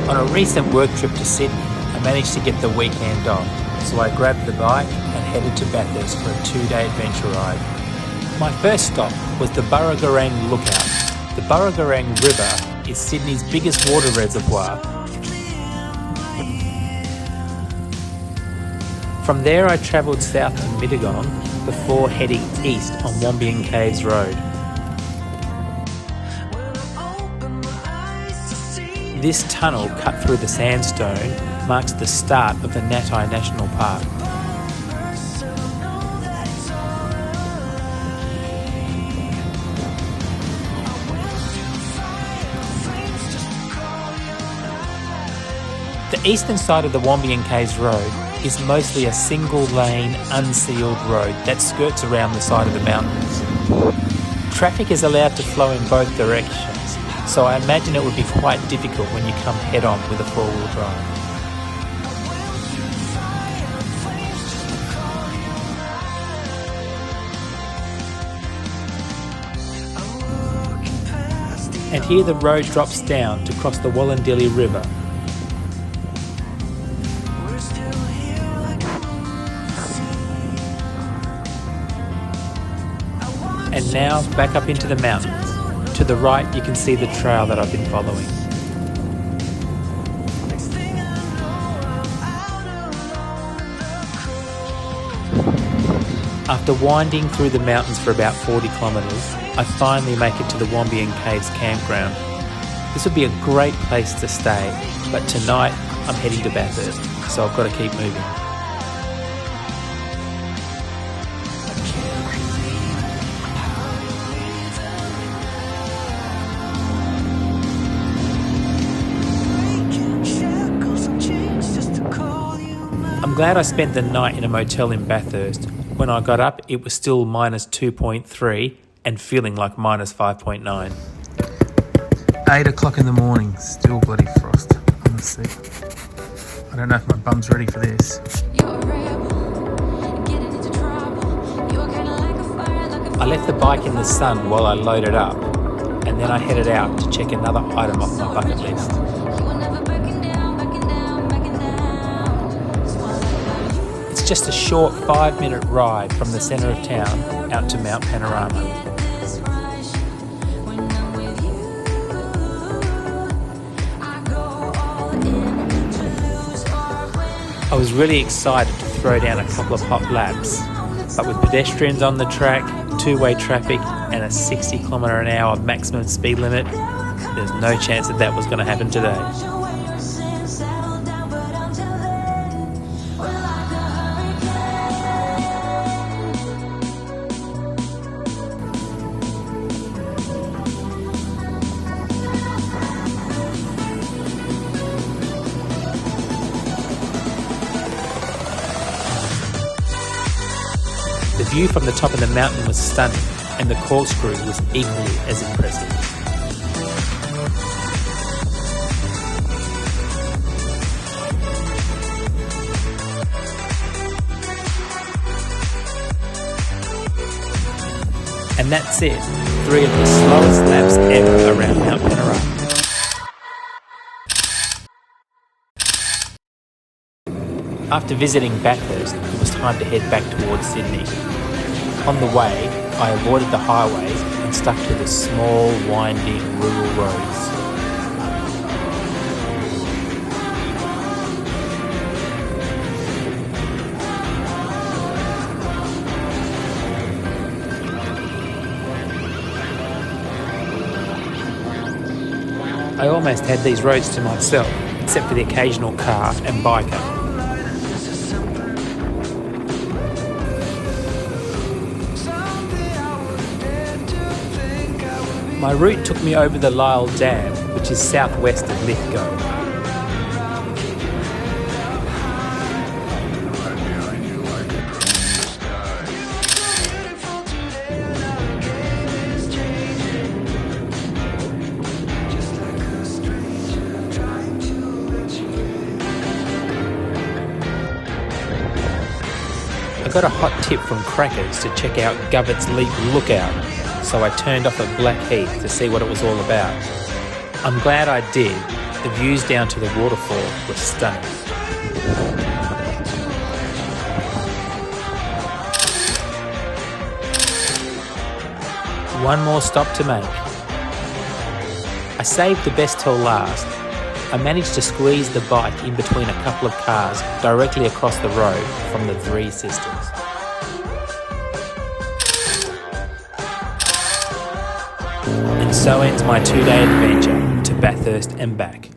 On a recent work trip to Sydney, I managed to get the weekend off, so I grabbed the bike and headed to Bathurst for a 2-day adventure ride. My first stop was the Burragarang Lookout. The Burragarang River is Sydney's biggest water reservoir. From there I travelled south to Mittagong before heading east on Wombeyan Caves Road. This tunnel cut through the sandstone marks the start of the Natai National Park. The eastern side of the Wombeyan Caves Road is mostly a single-lane, unsealed road that skirts around the side of the mountains. Traffic is allowed to flow in both directions, so I imagine it would be quite difficult when you come head-on with a four-wheel drive. And here the road drops down to cross the Wallandilly River. And now back up into the mountains. To the right you can see the trail that I've been following. After winding through the mountains for about 40 kilometres, I finally make it to the Wombeyan Caves campground. This would be a great place to stay, but tonight I'm heading to Bathurst, so I've got to keep moving. I'm glad I spent the night in a motel in Bathurst. When I got up, it was still minus 2.3 and feeling like minus 5.9. 8 o'clock in the morning, still bloody frost. Let's see. I don't know if my bum's ready for this. I left the bike in the sun while I loaded up, and then I headed out to check another item off my bucket list. It's just a short 5-minute ride from the centre of town out to Mount Panorama. I was really excited to throw down a couple of hot laps, but with pedestrians on the track, two-way traffic and a 60 km/h maximum speed limit, there's no chance that that was going to happen today. The view from the top of the mountain was stunning, and the corkscrew was equally as impressive. And that's it, 3 of the slowest laps ever around Mount Panorama. After visiting Bathurst, it was time to head back towards Sydney. On the way, I avoided the highways and stuck to the small, winding rural roads. I almost had these roads to myself, except for the occasional car and biker. My route took me over the Lyell Dam, which is southwest of Lithgow. I got a hot tip from Crackers to check out Govet's Leap Lookout, so I turned off at Blackheath to see what it was all about. I'm glad I did, The views down to the waterfall were stunning. One more stop to make. I saved the best till last. I managed to squeeze the bike in between a couple of cars directly across the road from the Three Sisters. And so ends my 2-day adventure to Bathurst and back.